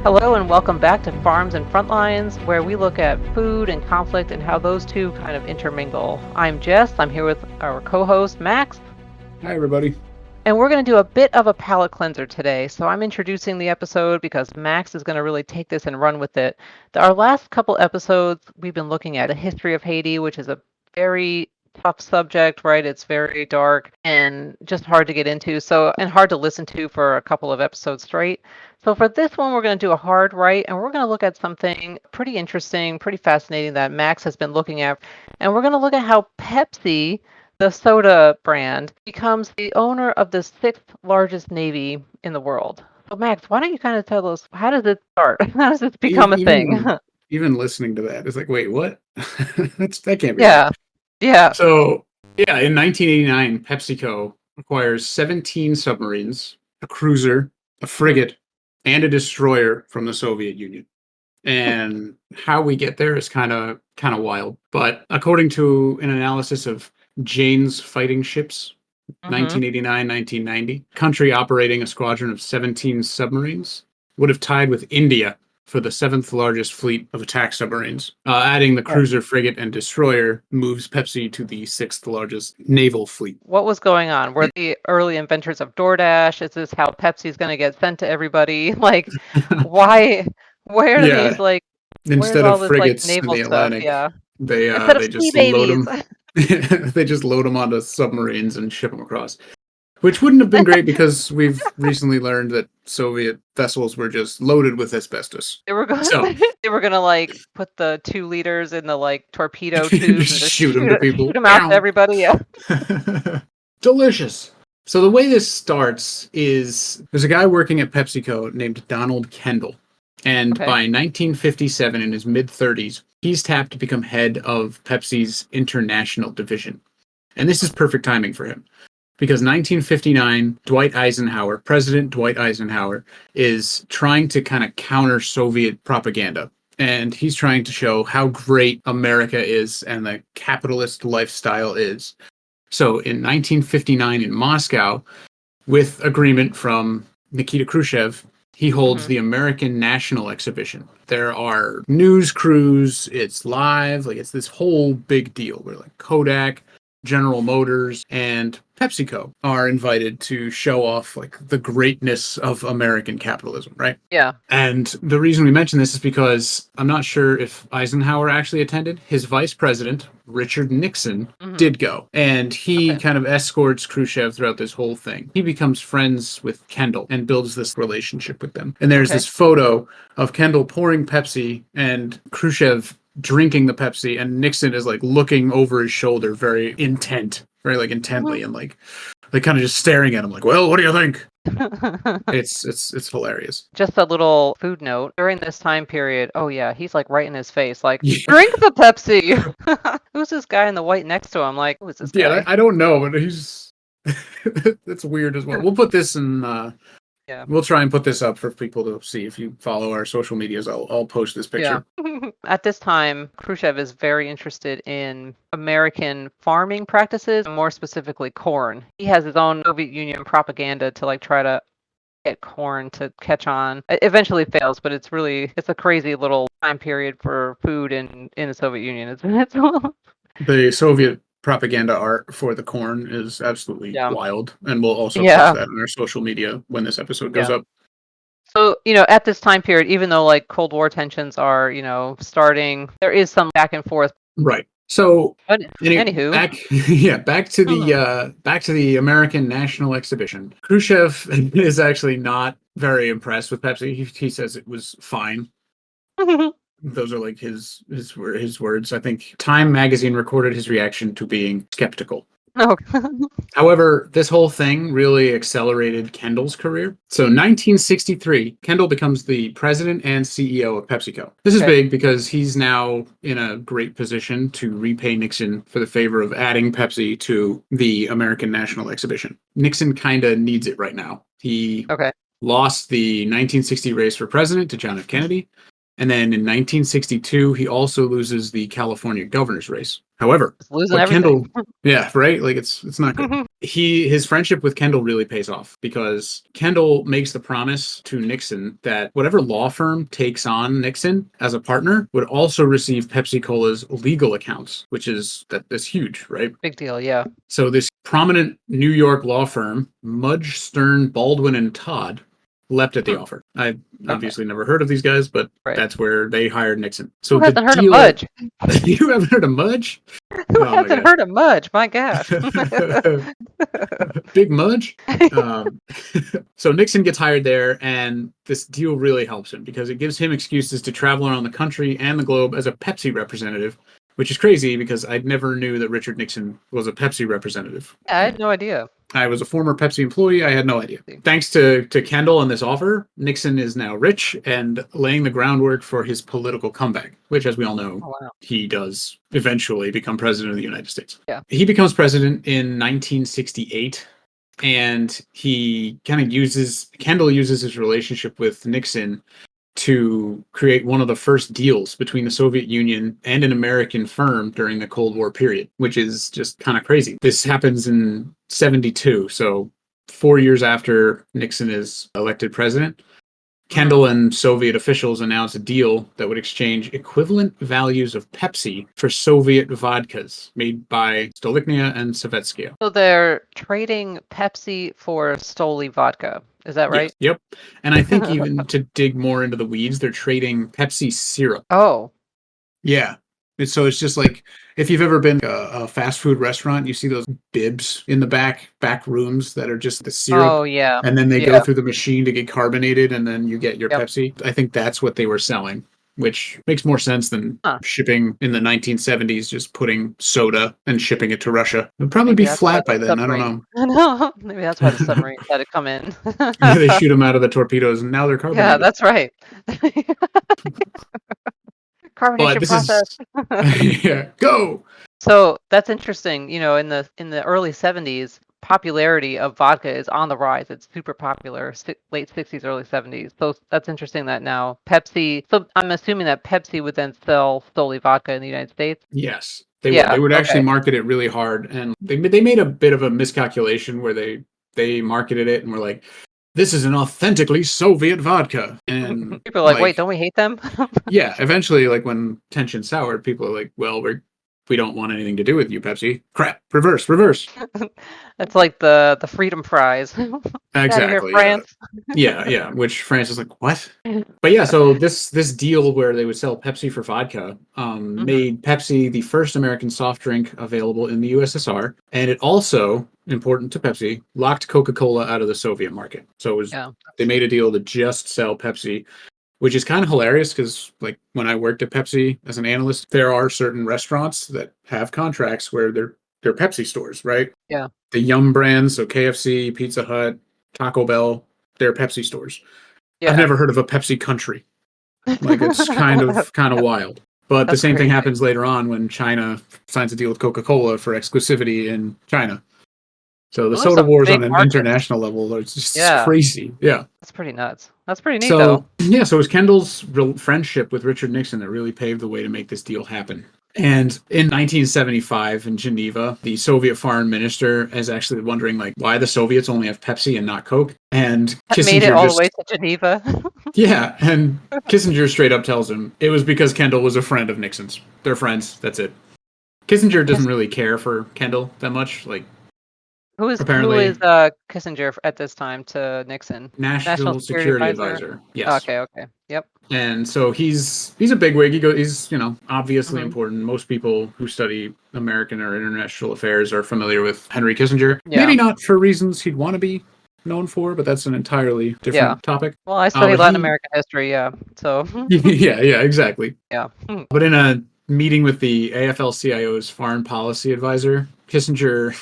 Hello and welcome back to Farms and Frontlines, where we look at food and conflict and how those two kind of intermingle. I'm Jess. I'm here with our co-host, Max. Hi, everybody. And we're going to do a bit of a palate cleanser today. So I'm introducing the episode because Max is going to really take this and run with it. Our last couple episodes, we've been looking at the history of Haiti, which is a very tough subject, right? It's very dark and just hard to get into. And hard to listen to for a couple of episodes straight. So for this one, we're going to do a hard right, and we're going to look at something pretty interesting, pretty fascinating that Max has been looking at. And we're going to look at how Pepsi, the soda brand, becomes the owner of the sixth largest navy in the world. So Max, why don't you kind of tell us, how does it start? How does this become a thing? Even listening to that is like, wait, what? That can't be Yeah. right. Yeah. So, in 1989, PepsiCo acquires 17 submarines, a cruiser, a frigate, and a destroyer from the Soviet Union. And how we get there is kind of wild. But according to an analysis of Jane's fighting ships, 1989, 1990, country operating a squadron of 17 submarines would have tied with India for the seventh largest fleet of attack submarines. Adding the cruiser, frigate, and destroyer moves Pepsi to the sixth largest naval fleet. What was going on? Were the early inventors of DoorDash? Is this how Pepsi's going to get sent to everybody? Like, why? Where are these Instead of frigates naval in the stuff? Atlantic, Yeah. they Sea just load babies. them. They just load them onto submarines and ship them across. Which wouldn't have been great because we've recently learned that Soviet vessels were just loaded with asbestos. They were gonna like put the 2 liters in the torpedo tubes and just shoot them to people. Shoot them out to everybody. Yeah. Delicious. So the way this starts is there's a guy working at PepsiCo named Donald Kendall. And by 1957, in his mid-30s, he's tapped to become head of Pepsi's international division. And this is perfect timing for him. Because 1959, President Dwight Eisenhower, is trying to kind of counter Soviet propaganda. And he's trying to show how great America is and the capitalist lifestyle is. So in 1959 in Moscow, with agreement from Nikita Khrushchev, he holds the American National Exhibition. There are news crews, it's live, it's this whole big deal where Kodak, General Motors, and PepsiCo are invited to show off the greatness of American capitalism, right? Yeah. And the reason we mention this is because I'm not sure if Eisenhower actually attended. His vice president, Richard Nixon, did go. And he kind of escorts Khrushchev throughout this whole thing. He becomes friends with Kendall and builds this relationship with them. And there's this photo of Kendall pouring Pepsi and Khrushchev drinking the Pepsi, and Nixon is looking over his shoulder, very intently, and kind of just staring at him, well, what do you think? It's hilarious. Just a little food note during this time period. Oh yeah, he's right in his face, drink the Pepsi. Who's this guy in the white next to him? Who is this guy? Yeah, I don't know, but he's that's weird as well. We'll put this in. We'll try and put this up for people to see. If you follow our social medias, I'll post this picture. Yeah. At this time, Khrushchev is very interested in American farming practices, more specifically corn. He has his own Soviet Union propaganda to try to get corn to catch on. It eventually fails, but it's a crazy little time period for food in the Soviet Union, isn't it? The Soviet propaganda art for the corn is absolutely wild, and we'll also post that on our social media when this episode goes up. So, at this time period, even though Cold War tensions are, starting, there is some back and forth. Right. So, anywho, back to the American National Exhibition. Khrushchev is actually not very impressed with Pepsi. He says it was fine. Those are his words. I think Time magazine recorded his reaction to being skeptical. Oh. However, this whole thing really accelerated Kendall's career. So 1963, Kendall becomes the president and CEO of PepsiCo. This is big because he's now in a great position to repay Nixon for the favor of adding Pepsi to the American National Exhibition. Nixon kind of needs it right now. He lost the 1960 race for president to John F. Kennedy. And then in 1962, he also loses the California governor's race. However, Just losing but everything. Kendall, yeah, right? Like it's not good. His friendship with Kendall really pays off because Kendall makes the promise to Nixon that whatever law firm takes on Nixon as a partner would also receive Pepsi Cola's legal accounts, which is that's huge, right? Big deal, yeah. So this prominent New York law firm, Mudge, Stern, Baldwin, and Todd, leapt at the offer. I obviously never heard of these guys, but that's where they hired Nixon. So Who the hasn't heard of deal. Mudge? You haven't heard of Mudge? Who hasn't heard of Mudge? My gosh. Big Mudge. So Nixon gets hired there, and this deal really helps him because it gives him excuses to travel around the country and the globe as a Pepsi representative, which is crazy because I never knew that Richard Nixon was a Pepsi representative. Yeah, I had no idea. I was a former Pepsi employee. I had no idea. Thanks to Kendall and this offer, Nixon is now rich and laying the groundwork for his political comeback, which, as we all know, he does eventually become president of the United States. Yeah. He becomes president in 1968, and Kendall uses his relationship with Nixon to create one of the first deals between the Soviet Union and an American firm during the Cold War period, which is just kind of crazy. This happens in 1972, so 4 years after Nixon is elected president. Kendall and Soviet officials announced a deal that would exchange equivalent values of Pepsi for Soviet vodkas made by Stolichnaya and Sovetskaya. So they're trading Pepsi for Stoli vodka. Is that right? Yes. Yep. And I think even to dig more into the weeds, they're trading Pepsi syrup. Oh. Yeah. And so it's just like if you've ever been to a fast food restaurant, you see those bibs in the back rooms that are just the syrup. Oh, yeah. And then they go through the machine to get carbonated, and then you get your Pepsi. I think that's what they were selling, which makes more sense than shipping in the 1970s, just putting soda and shipping it to Russia. It would probably be flat by then. I don't know. I know. Maybe that's why the submarines had to come in. They shoot them out of the torpedoes, and now they're carbonated. Yeah, that's right. Carbonation process. Yeah, go. So that's interesting. You know, in the early 70s, popularity of vodka is on the rise. It's super popular, late 60s, early 70s. So that's interesting that now Pepsi. So I'm assuming that Pepsi would then sell Stoli vodka in the United States. Yes, they would. They would actually market it really hard, and they made a bit of a miscalculation where they marketed it and were like, this is an authentically Soviet vodka. And people are like, wait, don't we hate them? Yeah, eventually, like when tension soured, people are like, well, we don't want anything to do with you, Pepsi. Crap, reverse. That's like the freedom fries. Exactly. France. Yeah. Which France is like, what? But yeah, so this deal where they would sell Pepsi for vodka made Pepsi the first American soft drink available in the USSR, and it also, important to Pepsi, locked Coca-Cola out of the Soviet market. So it was they made a deal to just sell Pepsi, which is kind of hilarious because, like, when I worked at Pepsi as an analyst, there are certain restaurants that have contracts where they're Pepsi stores, right? Yeah. The Yum brands, so KFC, Pizza Hut, Taco Bell, they're Pepsi stores. Yeah. I've never heard of a Pepsi country. Like, it's kind of wild. But the same thing happens later on when China signs a deal with Coca-Cola for exclusivity in China. So the soda wars on an international level are just crazy. Yeah. That's pretty nuts. That's pretty neat, though. Yeah, so it was Kendall's friendship with Richard Nixon that really paved the way to make this deal happen. And in 1975 in Geneva, the Soviet foreign minister is actually wondering, like, why the Soviets only have Pepsi and not Coke. And Kissinger made it all the way to Geneva. Yeah, and Kissinger straight up tells him it was because Kendall was a friend of Nixon's. They're friends. That's it. Kissinger doesn't really care for Kendall that much. Like, Who is Kissinger at this time to Nixon? National Security Advisor. Yes. Okay. Yep. And so he's a bigwig. He's obviously important. Most people who study American or international affairs are familiar with Henry Kissinger. Yeah. Maybe not for reasons he'd want to be known for, but that's an entirely different topic. Well, I study Latin American history, so yeah, exactly. Yeah. But in a meeting with the AFL-CIO's foreign policy advisor, Kissinger,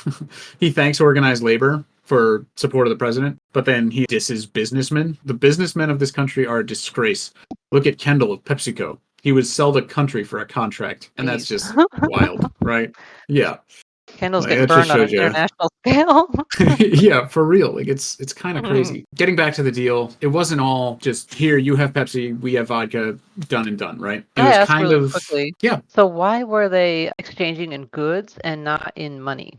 he thanks organized labor for support of the president, but then he disses businessmen. The businessmen of this country are a disgrace. Look at Kendall of PepsiCo. He would sell the country for a contract, and that's just wild, right? Yeah. Candles Like, get that just burned on an shows you. international scale. Yeah, for real. Like it's kind of crazy. Getting back to the deal, it wasn't all just here, you have Pepsi, we have vodka, done and done, right? It Can I was ask kind really of quickly? yeah. So why were they exchanging in goods and not in money?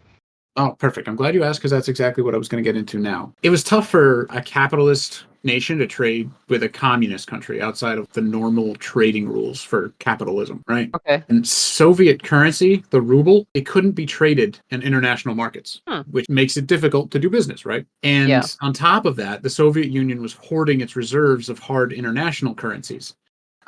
Oh, perfect. I'm glad you asked because that's exactly what I was going to get into now. It was tough for a capitalist nation to trade with a communist country outside of the normal trading rules for capitalism, right? Okay. And Soviet currency, the ruble, it couldn't be traded in international markets, which makes it difficult to do business, right? And Yeah. on top of that, the Soviet Union was hoarding its reserves of hard international currencies.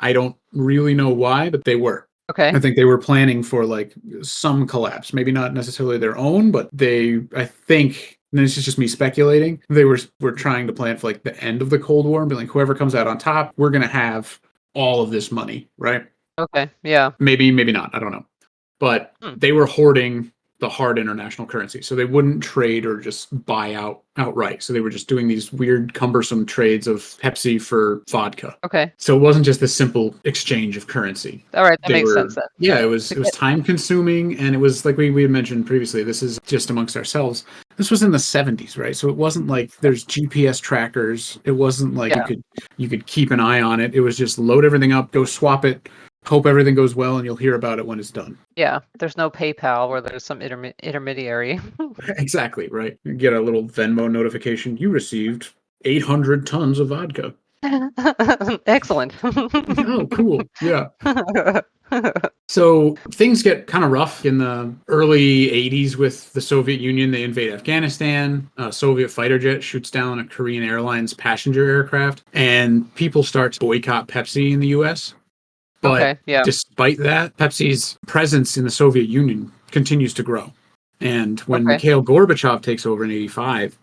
I don't really know why, but they were. Okay. I think they were planning for like some collapse, maybe not necessarily their own, but I think, and this is just me speculating, they were trying to plan for like the end of the Cold War and be like, whoever comes out on top, we're going to have all of this money, right? Okay. Yeah. Maybe not. I don't know. But they were hoarding the hard international currency. So they wouldn't trade or just buy out outright. So they were just doing these weird, cumbersome trades of Pepsi for vodka. Okay. So it wasn't just a simple exchange of currency. All right. That makes sense then. Yeah, it was time consuming, and it was like we had mentioned previously, this is just amongst ourselves. This was in the 70s, right? So it wasn't like there's GPS trackers. It wasn't like you could keep an eye on it. It was just load everything up, go swap it, hope everything goes well, and you'll hear about it when it's done. Yeah, there's no PayPal where there's some intermediary. Exactly, right? You get a little Venmo notification. You received 800 tons of vodka. Excellent. Oh, cool. Yeah. So things get kind of rough in the early 80s with the Soviet Union. They invade Afghanistan. A Soviet fighter jet shoots down a Korean Airlines passenger aircraft, and people start to boycott Pepsi in the U.S. But despite that, Pepsi's presence in the Soviet Union continues to grow. And when Mikhail Gorbachev takes over in 85,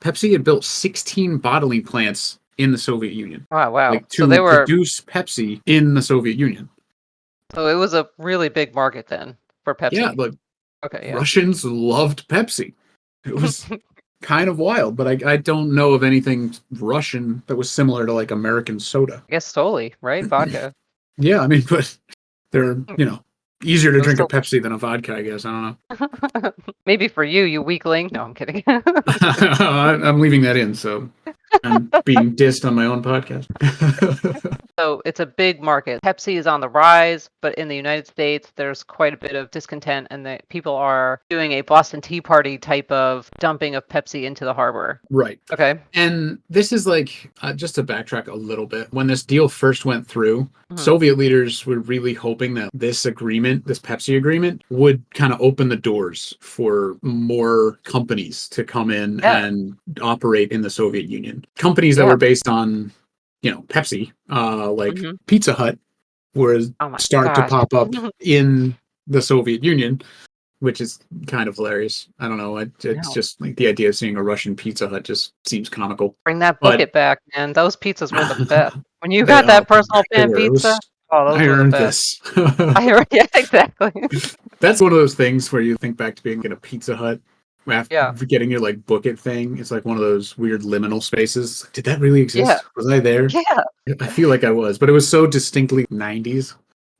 Pepsi had built 16 bottling plants in the Soviet Union. Wow. Like to produce Pepsi in the Soviet Union. So it was a really big market then for Pepsi. Yeah, like Russians loved Pepsi. It was kind of wild, but I don't know of anything Russian that was similar to like American soda. I guess solely, right? Vodka. Yeah, I mean, but they're, easier to drink a Pepsi than a vodka, I guess. I don't know. Maybe for you weakling. No, I'm kidding. I'm leaving that in, so I'm being dissed on my own podcast. So it's a big market. Pepsi is on the rise, but in the United States, there's quite a bit of discontent, and the people are doing a Boston Tea Party type of dumping of Pepsi into the harbor. Right. Okay. And this is like, just to backtrack a little bit, when this deal first went through, Soviet leaders were really hoping that this agreement, this Pepsi agreement, would kind of open the doors for more companies to come in and operate in the Soviet Union. Companies that were based on, Pepsi, like Pizza Hut, was start to pop up in the Soviet Union, which is kind of hilarious. I don't know. It's just like the idea of seeing a Russian Pizza Hut just seems comical. Bring that bucket back, man. Those pizzas were the best. When you got that personal pan pizza, those were the best. Yeah, exactly. That's one of those things where you think back to being in a Pizza Hut. After getting your like book it thing, it's like one of those weird liminal spaces. Did that really exist? Yeah. Was I there? Yeah. I feel like I was, but it was so distinctly 90s.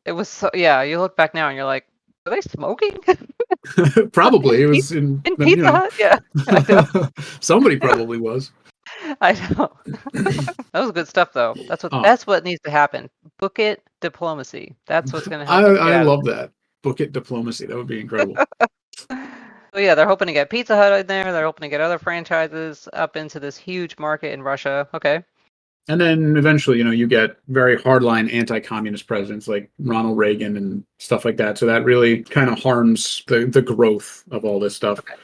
It was so, you look back now and you're like, are they smoking? Probably. It was in Pizza Hut? Yeah. Somebody probably was. I know. That was good stuff though. That's what needs to happen. Book it diplomacy. That's what's gonna happen. I love that. Book it diplomacy. That would be incredible. So yeah, they're hoping to get Pizza Hut in there. They're hoping to get other franchises up into this huge market in Russia. Okay. And then eventually, you get very hardline anti-communist presidents like Ronald Reagan and stuff like that. So that really kind of harms the growth of all this stuff. Okay.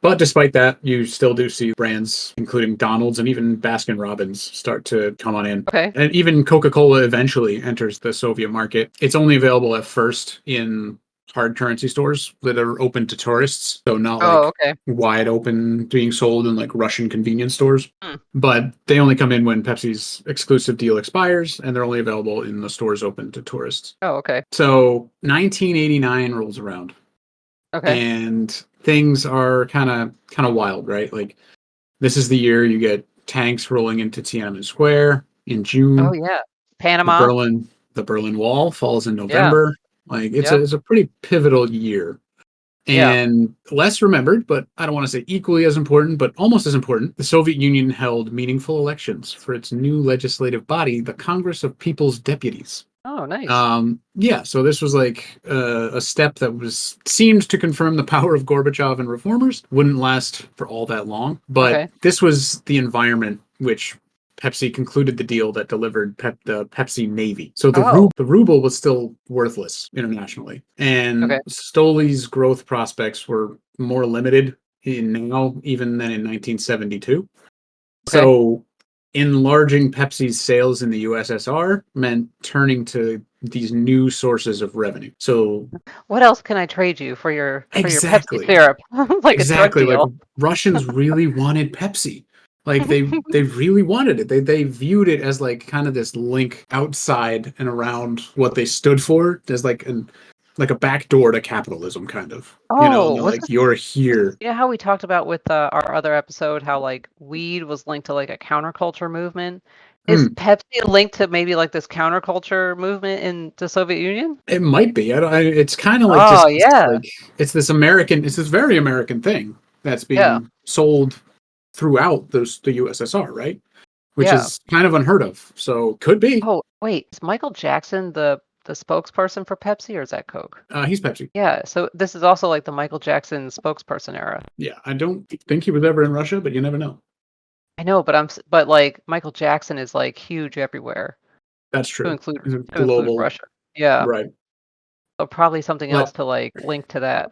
But despite that, you still do see brands, including Donald's and even Baskin-Robbins, start to come on in. Okay. And even Coca-Cola eventually enters the Soviet market. It's only available at first in hard currency stores that are open to tourists, so not wide open being sold in like Russian convenience stores. But they only come in when Pepsi's exclusive deal expires, and they're only available in the stores open to tourists. Oh, okay. So 1989 rolls around. Okay. And things are kind of wild, right? Like this is the year you get tanks rolling into Tiananmen Square in June. Oh yeah, Panama. The Berlin Wall falls in November. Yeah. Like it's a pretty pivotal year. And less remembered, but I don't want to say equally as important, but almost as important, the Soviet Union held meaningful elections for its new legislative body, the Congress of People's Deputies. Oh, nice. So this was like a step that was seemed to confirm the power of Gorbachev and reformers. Wouldn't last for all that long, but this was the environment which Pepsi concluded the deal that delivered the Pepsi Navy. So the ruble was still worthless internationally, and Stoli's growth prospects were more limited now even than in 1972. So enlarging Pepsi's sales in the USSR meant turning to these new sources of revenue. So what else can I trade you for your exactly Pepsi syrup? Like a drug deal. Like Russians really wanted Pepsi. Like they really wanted it. They viewed it as like kind of this link outside and around what they stood for, as like a backdoor to capitalism, kind of. Like you're here. Yeah, how we talked about with our other episode, how like weed was linked to like a counterculture movement. Is Pepsi linked to maybe like this counterculture movement in the Soviet Union? It might be. It's kind of like it's this very American thing that's being sold throughout the USSR, right? Which is kind of unheard of. So could be. Oh, wait, is Michael Jackson the spokesperson for Pepsi, or is that Coke? He's Pepsi. Yeah, so this is also like the Michael Jackson spokesperson era. Yeah, I don't think he was ever in Russia, but you never know. I know, but like Michael Jackson is like huge everywhere. That's true. To include Russia. Yeah. Right. So probably something else to like link to that.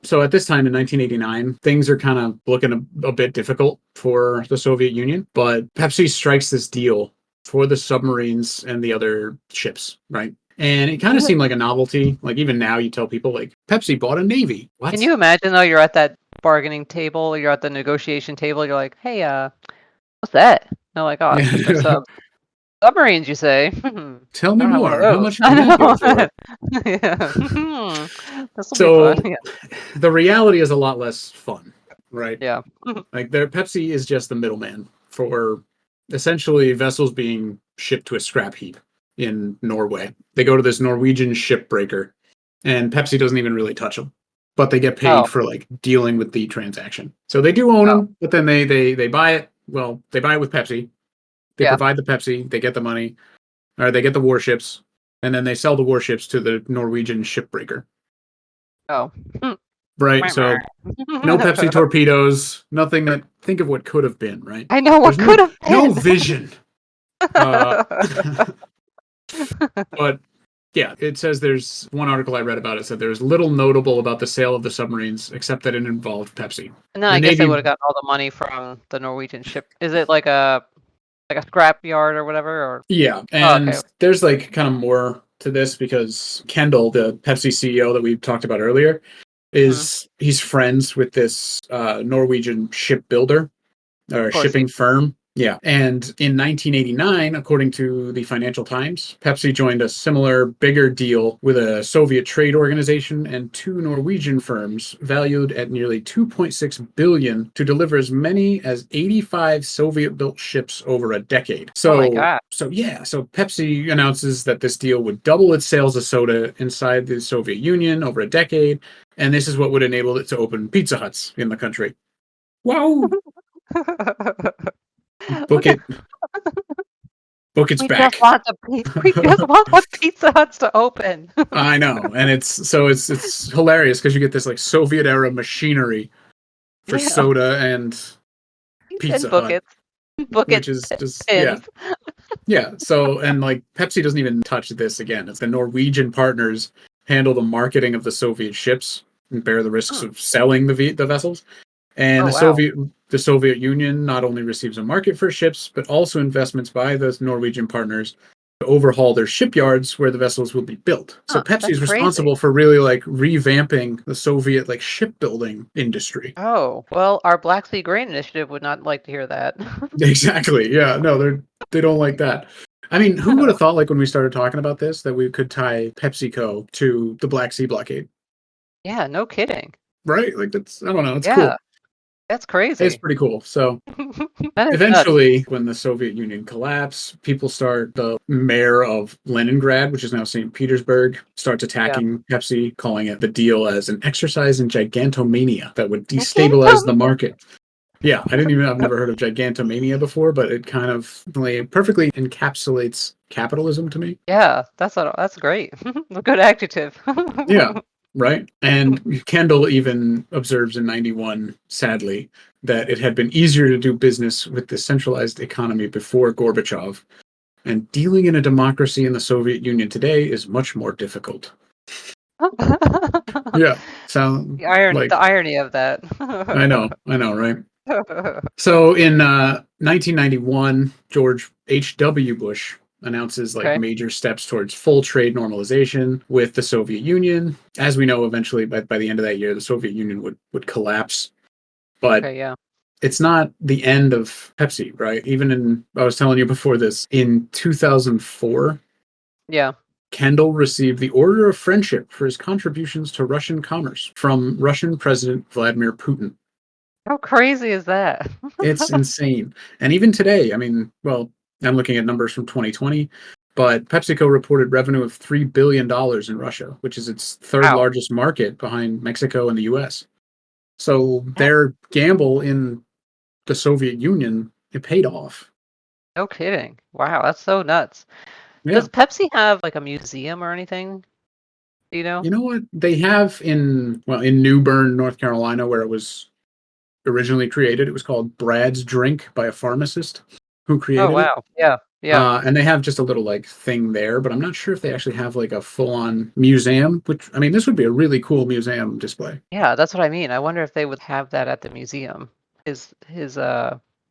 So at this time in 1989, things are kind of looking a bit difficult for the Soviet Union, but Pepsi strikes this deal for the submarines and the other ships, right? And it kind of seemed like a novelty. Like even now you tell people like Pepsi bought a Navy. What? Can you imagine though, you're at that bargaining table, you're at the negotiation table, you're like, hey, what's that? And they're like, oh, it's just our subs. Submarines, you say? Tell me more. How much can that go for? So be fun. The reality is a lot less fun, right? Yeah. Like Pepsi is just the middleman for essentially vessels being shipped to a scrap heap in Norway. They go to this Norwegian shipbreaker, and Pepsi doesn't even really touch them, but they get paid for like dealing with the transaction. So they do own them, but then they buy it. Well, they buy it with Pepsi. They provide the Pepsi, they get the money, or they get the warships, and then they sell the warships to the Norwegian shipbreaker. Oh. Right, so no Pepsi torpedoes, nothing that, think of what could have been, right? I know what could have been. No vision. But yeah, it says there's one article I read about it said there's little notable about the sale of the submarines except that it involved Pepsi. And then I guess they would have gotten all the money from the Norwegian ship. Is it like a scrap yard or whatever? Or yeah, and there's like kind of more to this because Kendall, the Pepsi CEO that we talked about earlier, he's friends with this Norwegian shipbuilder or shipping firm. Yeah. And in 1989, according to the Financial Times, Pepsi joined a similar, bigger deal with a Soviet trade organization and two Norwegian firms valued at nearly $2.6 billion to deliver as many as 85 Soviet-built ships over a decade. So, so Pepsi announces that this deal would double its sales of soda inside the Soviet Union over a decade, and this is what would enable it to open Pizza Huts in the country. Wow. Book it. Book it's back. We just want Pizza Huts to open. I know, and it's hilarious because you get this like Soviet era machinery for soda and Pizza Hut, which is just yeah. So and like Pepsi doesn't even touch this again. It's the Norwegian partners handle the marketing of the Soviet ships and bear the risks of selling the vessels. And the Soviet Union not only receives a market for ships, but also investments by the Norwegian partners to overhaul their shipyards where the vessels will be built. So Pepsi is responsible for really like revamping the Soviet like shipbuilding industry. Oh, well, our Black Sea Grain Initiative would not like to hear that. Exactly. Yeah, no, they don't like that. I mean, who would have thought like when we started talking about this that we could tie PepsiCo to the Black Sea blockade? Yeah, no kidding. Right? Like that's, I don't know, it's cool. That's It's crazy. pretty cool. So That is nuts. eventually, when the Soviet Union collapsed, the mayor of Leningrad, which is now St. Petersburg, starts Yeah. attacking Pepsi, calling it the deal as an exercise in gigantomania that would I can't tell destabilize the market. Yeah, I've never heard of gigantomania before, but it kind of like, perfectly encapsulates capitalism to me. Yeah, that's great. A good adjective. Yeah, right. And Kendall even observes in 91, sadly, that it had been easier to do business with the centralized economy before Gorbachev, and dealing in a democracy in the Soviet Union today is much more difficult. Yeah, sound like The irony of that. I know, right? So in 1991, George H.W. Bush announces like Okay. major steps towards full trade normalization with the Soviet Union. As we know, eventually, by the end of that year, the Soviet Union would collapse. But Okay, yeah. it's not the end of Pepsi, right? I was telling you before this, in 2004, Yeah. Kendall received the Order of Friendship for his contributions to Russian commerce from Russian President Vladimir Putin. How crazy is that? It's insane. And even today, I mean, well, I'm looking at numbers from 2020, but PepsiCo reported revenue of $3 billion in Russia, which is its third Wow. largest market behind Mexico and the US. So That, their gamble in the Soviet Union, it paid off. no kidding. Wow, that's so nuts. Yeah. Does Pepsi have like a museum or anything? Do you know? You know what? They have in New Bern, North Carolina, where it was originally created. It was called Brad's Drink by a pharmacist who Oh, created it. wow. Yeah. Yeah. And they have just a little like thing there, but I'm not sure if they actually have like a full-on museum. Which I mean, this would be a really cool museum display, Yeah, that's what I mean. I wonder if they would have that at the museum. His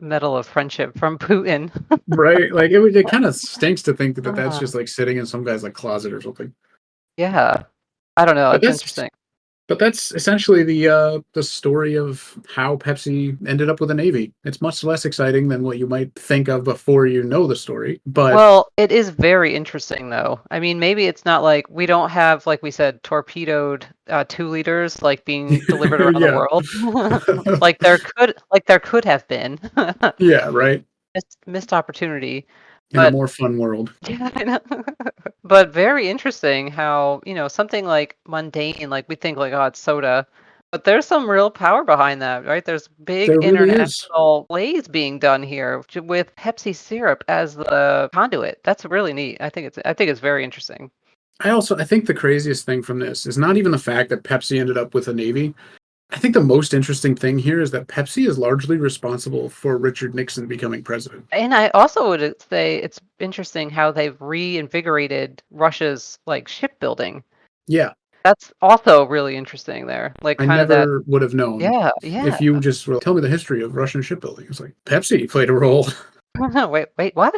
Medal of Friendship from Putin. right? Like it kind of stinks to think that that's Uh, just like sitting in some guy's like closet or something. yeah. I don't know. But It's that's interesting. but that's essentially the story of how Pepsi ended up with a navy. It's much less exciting than what you might think of before you know the story, but Well, it is very interesting though. I mean, maybe it's not like we don't have, like we said, torpedoed 2 liters like being delivered around the yeah, world. Like there could have been yeah, right. missed opportunity. In a But more fun world. yeah, I know. But very interesting how, something like mundane, like we think like, oh, it's soda, but there's some real power behind that, right? There's big There really is. international plays being done here with Pepsi syrup as the conduit. That's really neat. I think it's very interesting. I think the craziest thing from this is not even the fact that Pepsi ended up with a navy. I think the most interesting thing here is that Pepsi is largely responsible for Richard Nixon becoming president. And I also would say it's interesting how they've reinvigorated Russia's like shipbuilding. Yeah, That's also really interesting there. Like I kind of that, never would have known yeah, if yeah. you just tell me the history of Russian shipbuilding. It's like Pepsi played a role, Wait, what?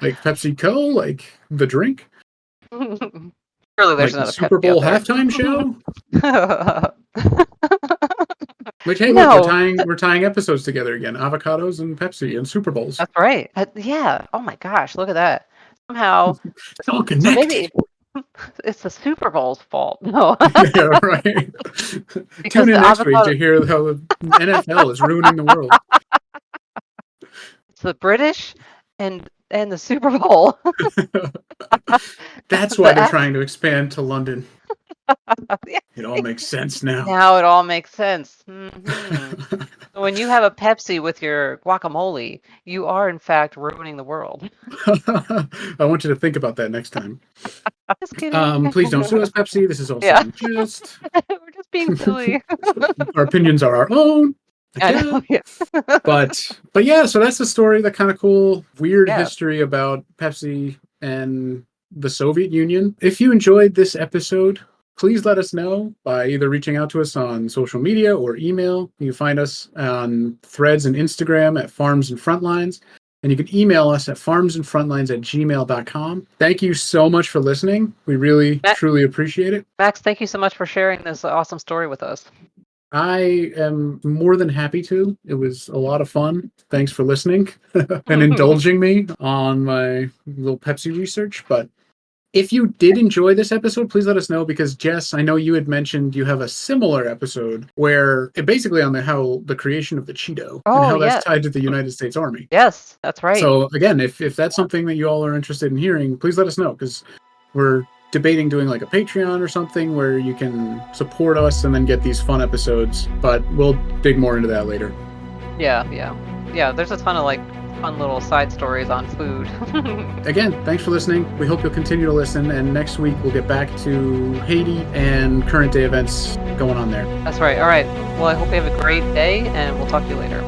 like PepsiCo, like the drink, Surely there's like the another Super Pepsi out Bowl there. halftime show. Which hey, look, No, we're tying episodes together again: avocados and Pepsi and Super Bowls. that's right. Yeah. Oh my gosh, look at that. Somehow, It's all so connected. maybe it's the Super Bowl's fault. No, Yeah, right. because Tune in the next week avocado, to hear how the NFL is ruining the world. it's the British and the Super Bowl. That's why The they're ac- trying to expand to London. yeah, It all makes sense now. now it all makes sense. When you have a Pepsi with your guacamole, you are in fact ruining the world. I want you to think about that next time. Just kidding. Please don't sue us, Pepsi. This is all Yeah, in jest. we're just being silly. Our opinions are our own. I know. Again. Yeah. But yeah, so that's the story, the kind of cool, weird Yeah. history about Pepsi and the Soviet Union. If you enjoyed this episode, please let us know by either reaching out to us on social media or email. You can find us on Threads and Instagram at Farms and Frontlines. And you can email us at farmsandfrontlines@gmail.com. Thank you so much for listening. We really, truly appreciate it. Max, thank you so much for sharing this awesome story with us. I am more than happy to. It was a lot of fun. Thanks for listening and indulging me on my little Pepsi research. But If you did enjoy this episode, please let us know, because Jess, I know you had mentioned you have a similar episode where it basically on how the creation of the Cheeto and how that's tied to the United States Army. Yes, that's right. So again, if that's something that you all are interested in hearing, please let us know, because we're debating doing like a Patreon or something where you can support us and then get these fun episodes, but we'll dig more into that later. Yeah, there's a ton of like fun little side stories on food. Again, thanks for listening. We hope you'll continue to listen, and next week we'll get back to Haiti and current day events going on there. That's right. All right. Well, I hope you have a great day, and we'll talk to you later.